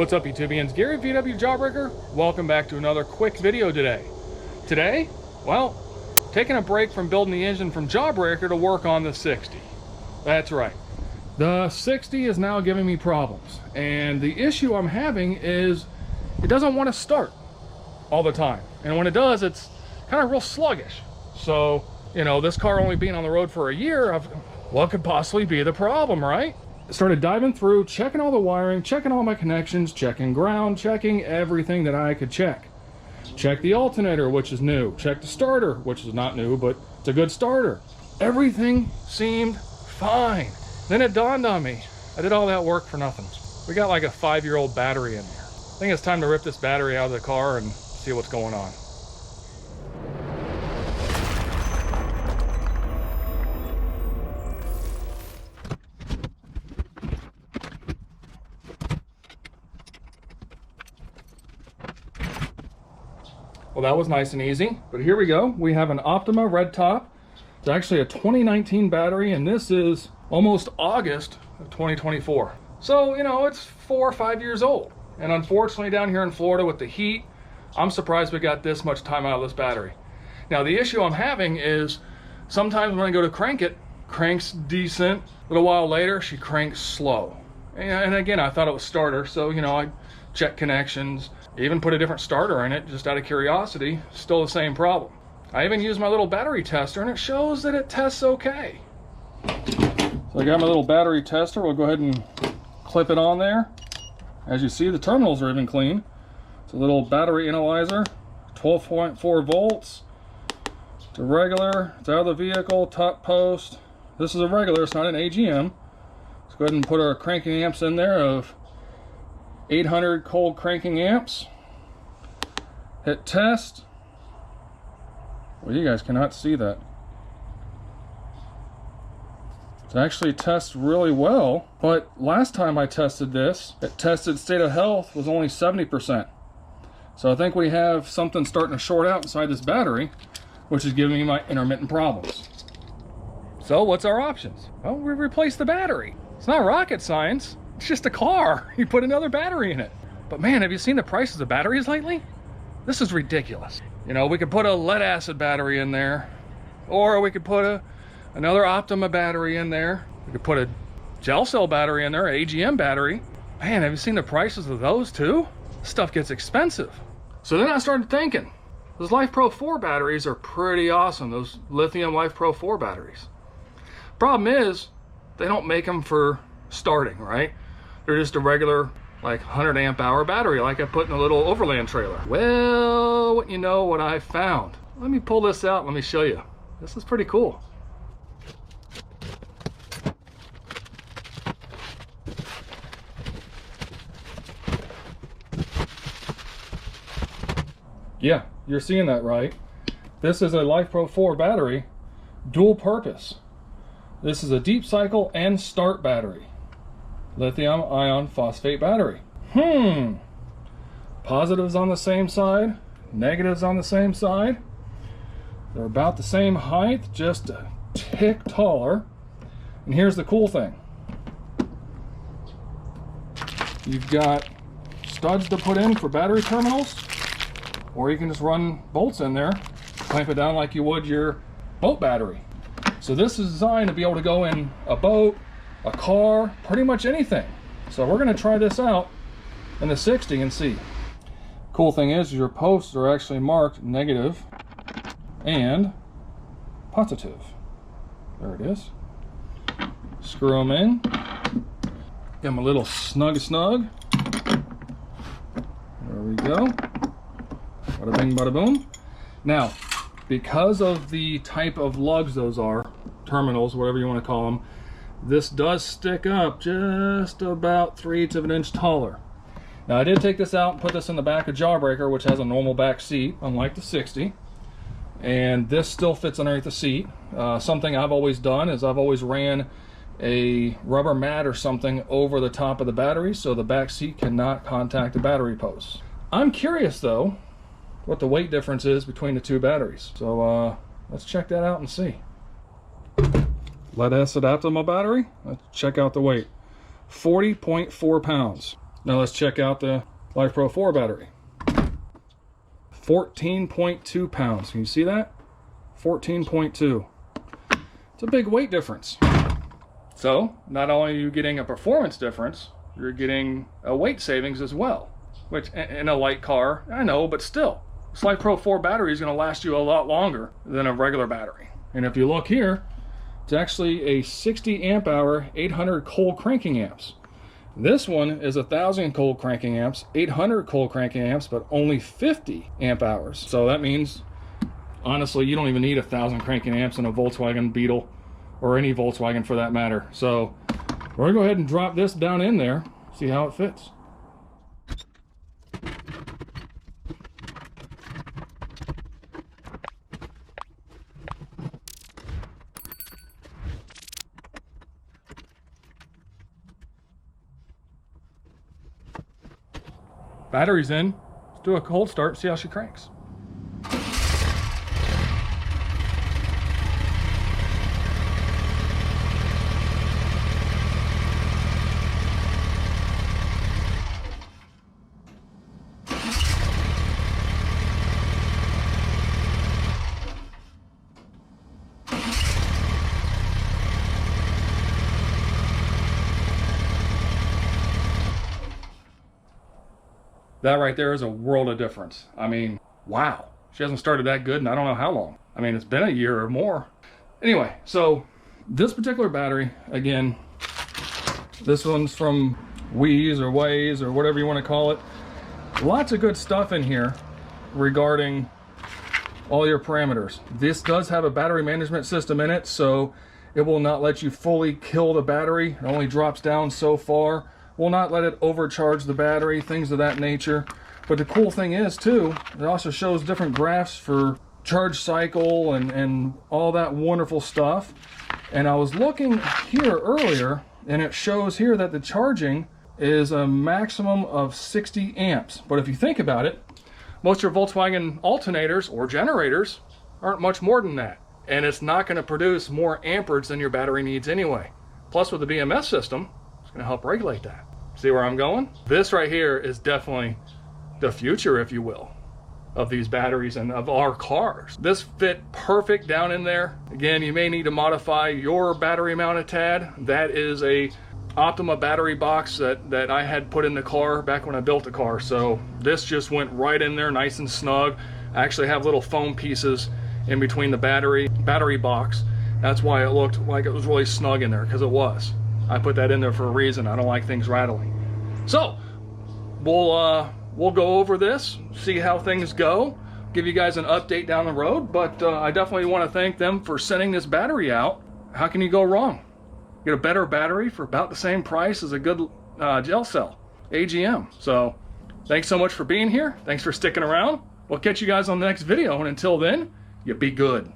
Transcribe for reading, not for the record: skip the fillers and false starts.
What's up, YouTubians? Gary, VWJawbreaker. Welcome back to another quick video today. Today, well, taking a break from building the engine from Jawbreaker to work on the Sickxty. That's right. The Sickxty is now giving me problems, and the issue I'm having is it doesn't want to start all the time, and when it does, it's kind of real sluggish. So, you know, this car only being on the road for a year, what could possibly be the problem, right? Started diving through, checking all the wiring, checking all my connections, checking ground, checking everything that I could check. Check the alternator, which is new. Check the starter, which is not new, but it's a good starter. Everything seemed fine. Then it dawned on me, I did all that work for nothing. We got like a 5-year-old battery in there. I think it's time to rip this battery out of the car and see what's going on. Well, that was nice and easy, but here we go. We have an Optima red top. It's actually a 2019 battery, and this is almost August of 2024. So, you know, it's 4 or 5 years old. And unfortunately, down here in Florida with the heat, I'm surprised we got this much time out of this battery. Now, the issue I'm having is sometimes when I go to crank it, cranks decent. A little while later, she cranks slow. And again, I thought it was starter, so, you know, I check connections, even put a different starter in it just out of curiosity. Still the same problem. I even used my little battery tester and it shows that it tests okay. So I got my little battery tester. We'll go ahead and clip it on there. As you see, the terminals are even clean. It's a little battery analyzer, 12.4 volts. It's a regular, it's out of the vehicle, top post. This is a regular, it's not an AGM. Let's go ahead and put our cranking amps in there of 800 cold cranking amps. Hit test. Well, you guys cannot see that. It actually tests really well, but last time I tested this, it tested state of health was only 70%. So I think we have something starting to short out inside this battery, which is giving me my intermittent problems. So what's our options? Well, we replace the battery. It's not rocket science. It's just a car. You put another battery in it. But man, have you seen the prices of batteries lately? This is ridiculous. You know, we could put a lead acid battery in there, or we could put another Optima battery in there. We could put a gel cell battery in there, an AGM battery. Man, have you seen the prices of those too? This stuff gets expensive. So then I started thinking, those Life Pro 4 batteries are pretty awesome, those Lithium Life Pro 4 batteries. Problem is, they don't make them for starting, right? They're just a regular, like 100 amp hour battery, like I put in a little overland trailer. Well, what you know what I found. Let me pull this out, let me show you. This is pretty cool. Yeah, you're seeing that right. This is a Life Pro 4 battery, dual purpose. This is a deep cycle and start battery. Lithium ion phosphate battery. Positives on the same side, negatives on the same side. They're about the same height, just a tick taller. And here's the cool thing. You've got studs to put in for battery terminals, or you can just run bolts in there, clamp it down like you would your boat battery. So this is designed to be able to go in a boat, a car, pretty much anything. So we're going to try this out in the Sickxty and see. Cool thing is your posts are actually marked negative and positive. There it is. Screw them in. Get them a little snug. There we go. Bada bing, bada boom. Now, because of the type of lugs those are, terminals, whatever you want to call them, this does stick up just about 3/8 of an inch taller. Now I did take this out and put this in the back of Jawbreaker, which has a normal back seat, unlike the Sickxty. And this still fits underneath the seat. Something I've always done is I've always ran a rubber mat or something over the top of the battery so the back seat cannot contact the battery posts. I'm curious though what the weight difference is between the two batteries. So let's check that out and see. Lead acid Optima battery. Let's check out the weight. 40.4 pounds. Now let's check out the Life Pro 4 battery. 14.2 pounds. Can you see that? 14.2. It's a big weight difference. So not only are you getting a performance difference, you're getting a weight savings as well. Which in a light car, I know, but still, this Life Pro 4 battery is going to last you a lot longer than a regular battery. And if you look here, it's actually a 60 amp hour, 800 cold cranking amps. This one is 1,000 cold cranking amps, 800 cold cranking amps, but only 50 amp hours. So that means, honestly, you don't even need 1,000 cranking amps in a Volkswagen Beetle, or any Volkswagen for that matter. So we're gonna go ahead and drop this down in there, see how it fits. Battery's in. Let's do a cold start, see how she cranks. That right there is a world of difference. I mean, wow. She hasn't started that good in I don't know how long. I mean, it's been a year or more. Anyway, so this particular battery, again, this one's from Weize or Weize or whatever you want to call it. Lots of good stuff in here regarding all your parameters. This does have a battery management system in it, so it will not let you fully kill the battery. It only drops down so far. Will not let it overcharge the battery, things of that nature. But the cool thing is too, it also shows different graphs for charge cycle and all that wonderful stuff. And I was looking here earlier, and it shows here that the charging is a maximum of 60 amps. But if you think about it, most of your Volkswagen alternators or generators aren't much more than that. And it's not going to produce more amperage than your battery needs anyway. Plus with the BMS system, it's going to help regulate that. See where I'm going? This right here is definitely the future, if you will, of these batteries and of our cars. This fit perfect down in there. Again, you may need to modify your battery mount a tad. That is a Optima battery box that I had put in the car back when I built the car. So this just went right in there nice and snug. I actually have little foam pieces in between the battery box. That's why it looked like it was really snug in there, because it was. I put that in there for a reason. I don't like things rattling. So we'll go over this, see how things go, give you guys an update down the road. But I definitely want to thank them for sending this battery out. How can you go wrong? Get a better battery for about the same price as a good gel cell, AGM. So thanks so much for being here. Thanks for sticking around. We'll catch you guys on the next video. And until then, you be good.